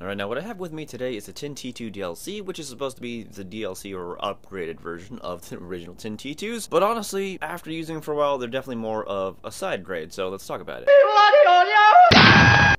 Alright, now what I have with me today is the Tin T2 DLC, which is supposed to be the DLC or upgraded version of the original Tin T2s, but honestly, after using them for a while, they're definitely more of a side grade, so let's talk about it.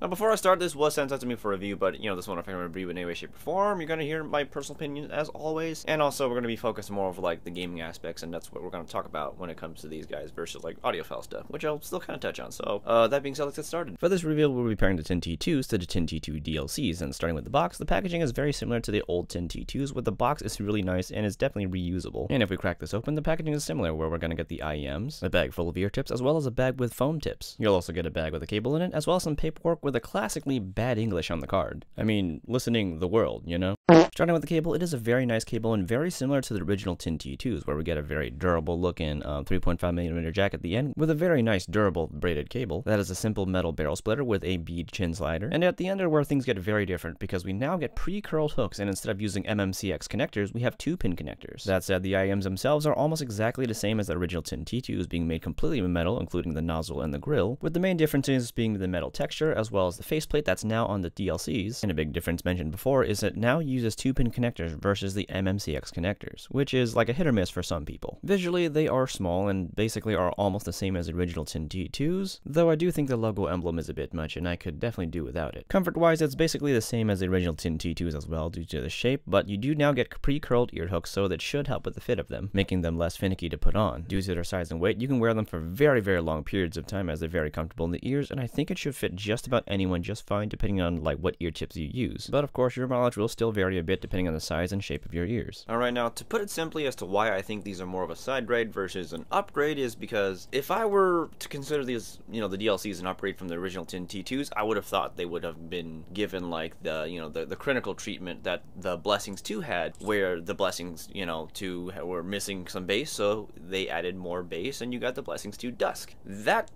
Now, before I start, this was sent out to me for review, but, this one, if I'm going to review in any way, shape, or form, you're going to hear my personal opinion, as always, and also, we're going to be focused more of, like, the gaming aspects, and that's what we're going to talk about when it comes to these guys versus, like, audiophile stuff, which I'll still kind of touch on, so, that being said, let's get started. For this review, we'll be pairing the Tin T2s to the Tin T2 DLCs, and starting with the box, the packaging is very similar to the old Tin T2s, with the box is really nice, and is definitely reusable, and if we crack this open, the packaging is similar, where we're going to get the IEMs, a bag full of ear tips, as well as a bag with foam tips. You'll also get a bag with a cable in it, as well as some paperwork with a classically bad English on the card. I mean, listening the world, you know? Starting with the cable, it is a very nice cable and very similar to the original Tin T2s, where we get a very durable looking 3.5mm jack at the end with a very nice durable braided cable. That is a simple metal barrel splitter with a bead chin slider. And at the end are where things get very different, because we now get pre-curled hooks, and instead of using MMCX connectors, we have 2-pin connectors. That said, the IEMs themselves are almost exactly the same as the original Tin T2s, being made completely of metal, including the nozzle and the grill, with the main differences being the metal texture as well as the faceplate that's now on the DLCs. And a big difference mentioned before is that it now uses 2-pin connectors versus the MMCX connectors, which is like a hit or miss for some people. Visually, they are small and basically are almost the same as the original Tin T2s, though I do think the logo emblem is a bit much and I could definitely do without it. Comfort-wise, it's basically the same as the original Tin T2s as well due to the shape, but you do now get pre-curled ear hooks, so that should help with the fit of them, making them less finicky to put on. Due to their size and weight, you can wear them for very, very long periods of time as they're very comfortable in the ears, and I think it should fit just about anyone just fine depending on like what ear tips you use. But of course, your mileage will still vary a bit depending on the size and shape of your ears. Alright, now to put it simply as to why I think these are more of a side grade versus an upgrade is because if I were to consider these, the DLCs an upgrade from the original Tin T2s, I would have thought they would have been given like the critical treatment that the Blessings 2 had, where the Blessings, 2 were missing some bass, so they added more bass and you got the Blessings 2 Dusk. That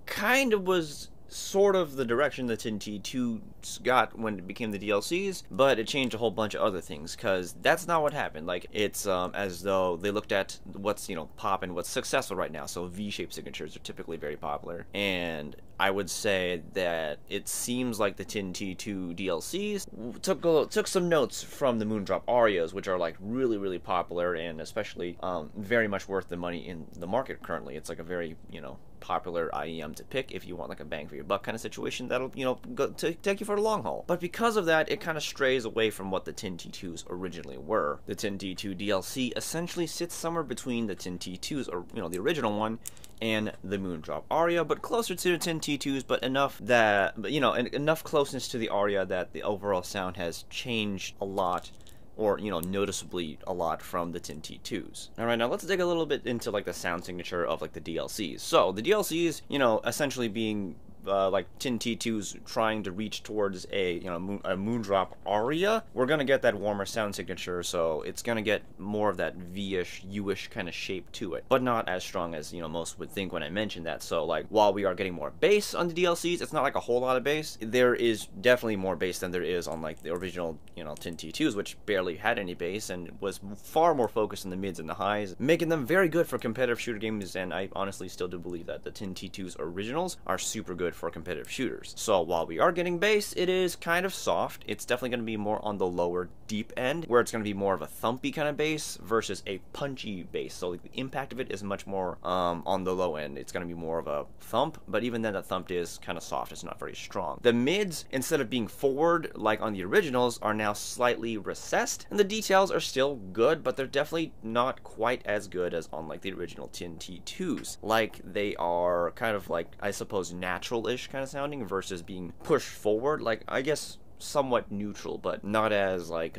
kind of was sort of the direction the Tin T2s got when it became the DLCs, but it changed a whole bunch of other things, because that's not what happened. Like, it's as though they looked at what's, pop and what's successful right now. So V-shaped signatures are typically very popular, and I would say that it seems like the Tin T2 DLCs took some notes from the Moondrop Arias, which are like really, really popular and especially very much worth the money in the market currently. It's like a very, popular IEM to pick if you want like a bang for your buck kind of situation that'll, take you for the long haul. But because of that, it kind of strays away from what the Tin T2s originally were. The Tin T2 DLC essentially sits somewhere between the Tin T2s, or, the original one, and the Moondrop Aria, but closer to the Tin T2s, but enough that, enough closeness to the Aria that the overall sound has changed a lot, or, noticeably a lot from the Tin T2s. Alright, now let's dig a little bit into, like, the sound signature of, like, the DLCs. So, the DLCs, essentially being like Tin T2s trying to reach towards a Moondrop Aria, we're gonna get that warmer sound signature, so it's gonna get more of that V-ish, U-ish kind of shape to it, but not as strong as most would think when I mention that. So like, while we are getting more bass on the DLCs, it's not like a whole lot of bass. There is definitely more bass than there is on like the original Tin T2s, which barely had any bass and was far more focused on the mids and the highs, making them very good for competitive shooter games. And I honestly still do believe that the Tin T2s originals are super good for competitive shooters. So while we are getting bass, it is kind of soft. It's definitely going to be more on the lower deep end, where it's going to be more of a thumpy kind of bass versus a punchy bass. So like, the impact of it is much more on the low end. It's going to be more of a thump, but even then the thump is kind of soft. It's not very strong. The mids, instead of being forward like on the originals, are now slightly recessed, and the details are still good, but they're definitely not quite as good as on like the original Tin T2s. Like, they are kind of like, I suppose, natural-ish kind of sounding versus being pushed forward. Like, I guess somewhat neutral, but not as like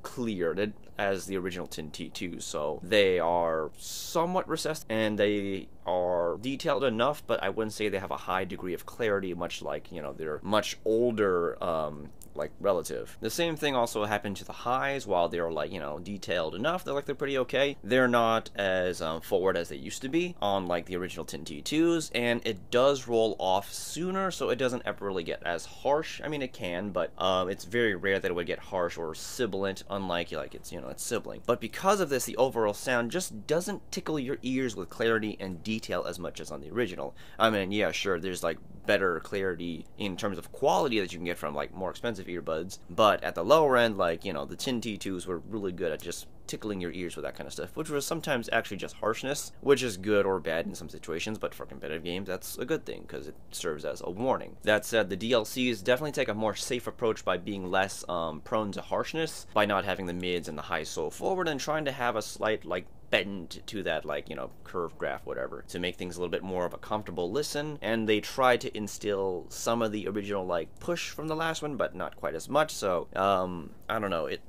clear as the original Tin T2s. So they are somewhat recessed and they are detailed enough, but I wouldn't say they have a high degree of clarity, much like their much older like relative. The same thing also happened to the highs. While they're like detailed enough, they're pretty okay, they're not as forward as they used to be on like the original Tin T2s, and it does roll off sooner, so it doesn't ever really get as harsh. I mean, it can, but it's very rare that it would get harsh or sibilant, unlike like it's sibling. But because of this, the overall sound just doesn't tickle your ears with clarity and detail as much as on the original. I mean, yeah, sure, there's like better clarity in terms of quality that you can get from like more expensive expensive earbuds, but at the lower end, like, you know, the Tin T2s were really good at just tickling your ears with that kind of stuff, which was sometimes actually just harshness, which is good or bad in some situations, but for competitive games, that's a good thing, because it serves as a warning. That said, the DLCs definitely take a more safe approach by being less prone to harshness, by not having the mids and the highs so forward, and trying to have a slight, like, bend to that, like, you know, curve graph, whatever, to make things a little bit more of a comfortable listen. And they try to instill some of the original, like, push from the last one, but not quite as much. So I don't know, it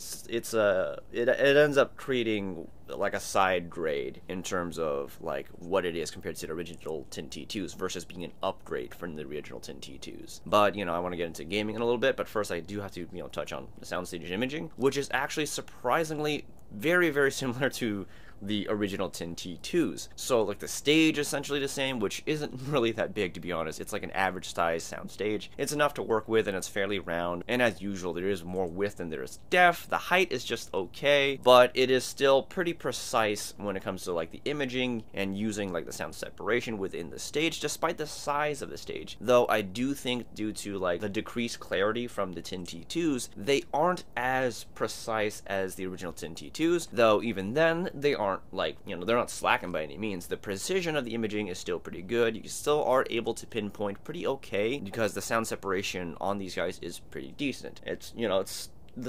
ends up creating like a side grade in terms of like what it is compared to the original Tin T2s versus being an upgrade from the original Tin T2s. But, you know, I want to get into gaming in a little bit, but first I do have to, you know, touch on the soundstage imaging, which is actually surprisingly very, very similar to the original Tin T2s. So, like, the stage is essentially the same, which isn't really that big, to be honest. It's like an average size sound stage. It's enough to work with, and it's fairly round, and as usual, there is more width than there is depth. The height is just okay, but it is still pretty precise when it comes to, like, the imaging and using, like, the sound separation within the stage, despite the size of the stage. Though I do think, due to, like, the decreased clarity from the Tin T2s, they aren't as precise as the original Tin T2s, though even then, they aren't, like, you know, they're not slacking by any means. The precision of the imaging is still pretty good. You still are able to pinpoint pretty okay, because the sound separation on these guys is pretty decent. It's, you know,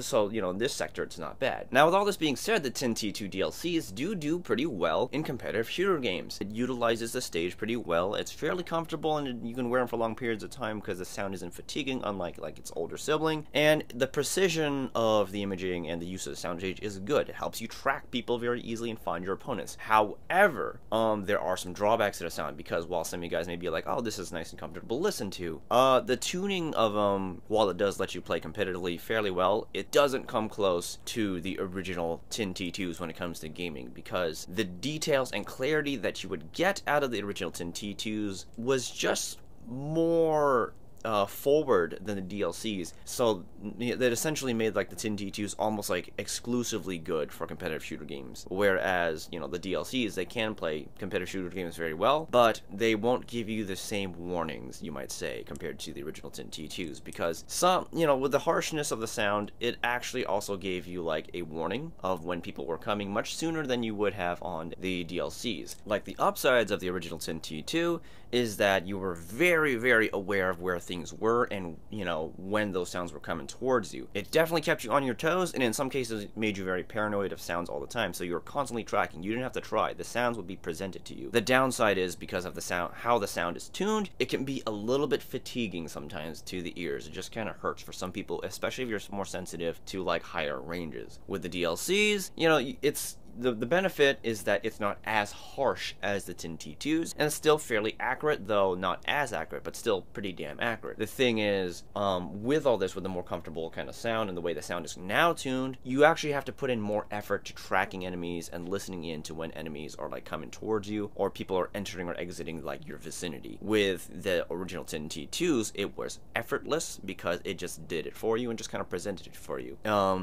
so, you know, in this sector, it's not bad. Now, with all this being said, the Tin T2 DLCs do pretty well in competitive shooter games. It utilizes the stage pretty well. It's fairly comfortable, and you can wear them for long periods of time because the sound isn't fatiguing, unlike, like, its older sibling. And the precision of the imaging and the use of the sound stage is good. It helps you track people very easily and find your opponents. However, there are some drawbacks to the sound, because while some of you guys may be like, oh, this is nice and comfortable to listen to, the tuning of while it does let you play competitively fairly well, it doesn't come close to the original Tin T2s when it comes to gaming, because the details and clarity that you would get out of the original Tin T2s was just more forward than the DLCs, so that essentially made, like, the Tin T2s almost, like, exclusively good for competitive shooter games, whereas, you know, the DLCs, they can play competitive shooter games very well, but they won't give you the same warnings, you might say, compared to the original Tin T2s, because some, you know, with the harshness of the sound, it actually also gave you, like, a warning of when people were coming much sooner than you would have on the DLCs. Like, the upsides of the original Tin T2 is that you were very, very aware of where things were and, you know, when those sounds were coming towards you. It definitely kept you on your toes, and in some cases made you very paranoid of sounds all the time, so you were constantly tracking. You didn't have to try. The sounds would be presented to you. The downside is, because of the sound, how the sound is tuned, it can be a little bit fatiguing sometimes to the ears. It just kind of hurts for some people, especially if you're more sensitive to, like, higher ranges. With the DLCs, you know, it's the benefit is that it's not as harsh as the Tin T2s, and it's still fairly accurate, though not as accurate, but still pretty damn accurate. The thing is, with all this, with the more comfortable kind of sound and the way the sound is now tuned, you actually have to put in more effort to tracking enemies and listening in to when enemies are, like, coming towards you, or people are entering or exiting, like, your vicinity. With the original Tin T2s, it was effortless, because it just did it for you and just kind of presented it for you.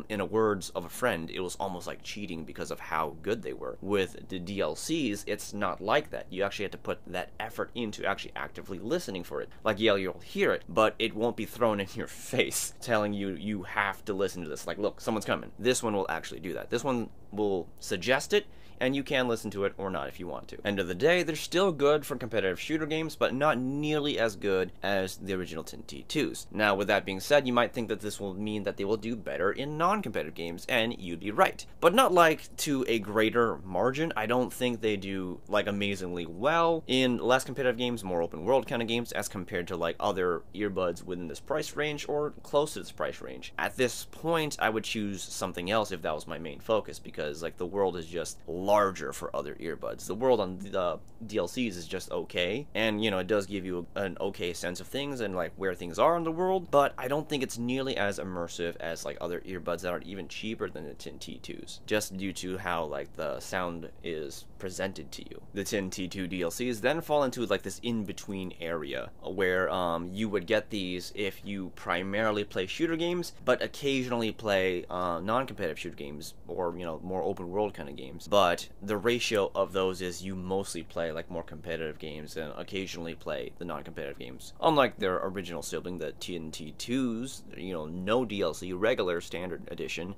In the words of a friend, it was almost like cheating because of how good they were. With the DLCs, it's not like that. You actually have to put that effort into actually actively listening for it. Like, yeah, you'll hear it, but it won't be thrown in your face telling you you have to listen to this. Like, look, someone's coming. This one will actually do that. This one will suggest it, and you can listen to it or not if you want to. End of the day, they're still good for competitive shooter games, but not nearly as good as the original Tin T2s. Now, with that being said, you might think that this will mean that they will do better in non-competitive games, and you'd be right. But not, like, to a greater margin. I don't think they do, like, amazingly well in less competitive games, more open world kind of games, as compared to, like, other earbuds within this price range or close to this price range. At this point, I would choose something else if that was my main focus, because, like, the world is just larger for other earbuds. The world on the DLCs is just okay, and, you know, it does give you an okay sense of things and, like, where things are in the world, but I don't think it's nearly as immersive as, like, other earbuds that are even cheaper than the Tin T2s, just due to how how like the sound is presented to you. The Tin T2 DLCs then fall into like this in-between area where you would get these if you primarily play shooter games, but occasionally play non-competitive shooter games, or you know, more open world kind of games. But the ratio of those is you mostly play like more competitive games and occasionally play the non-competitive games. Unlike their original sibling, the TNT2s, you know, no DLC, regular standard edition.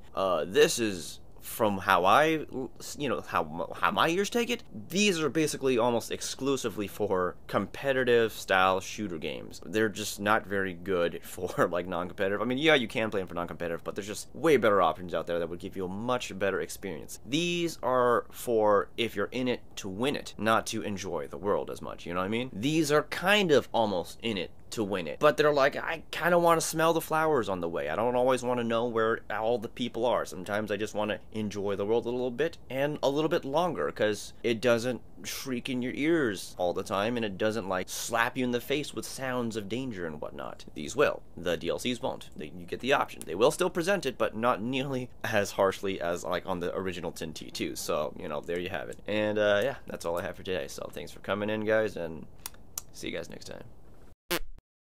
This is, from how I, you know, how my ears take it, these are basically almost exclusively for competitive style shooter games. They're just not very good for like non-competitive. I mean, yeah, you can play them for non-competitive, but there's just way better options out there that would give you a much better experience. These are for if you're in it to win it, not to enjoy the world as much, you know what I mean? These are kind of almost in it to win it, but they're like, I kind of want to smell the flowers on the way. I don't always want to know where all the people are. Sometimes I just want to enjoy the world a little bit and a little bit longer, because it doesn't shriek in your ears all the time, and it doesn't like slap you in the face with sounds of danger and whatnot. These will. The DLCs won't. You get the option. They will still present it, but not nearly as harshly as like on the original Tin T2. So, you know, there you have it. And yeah, that's all I have for today. So thanks for coming in, guys, and see you guys next time.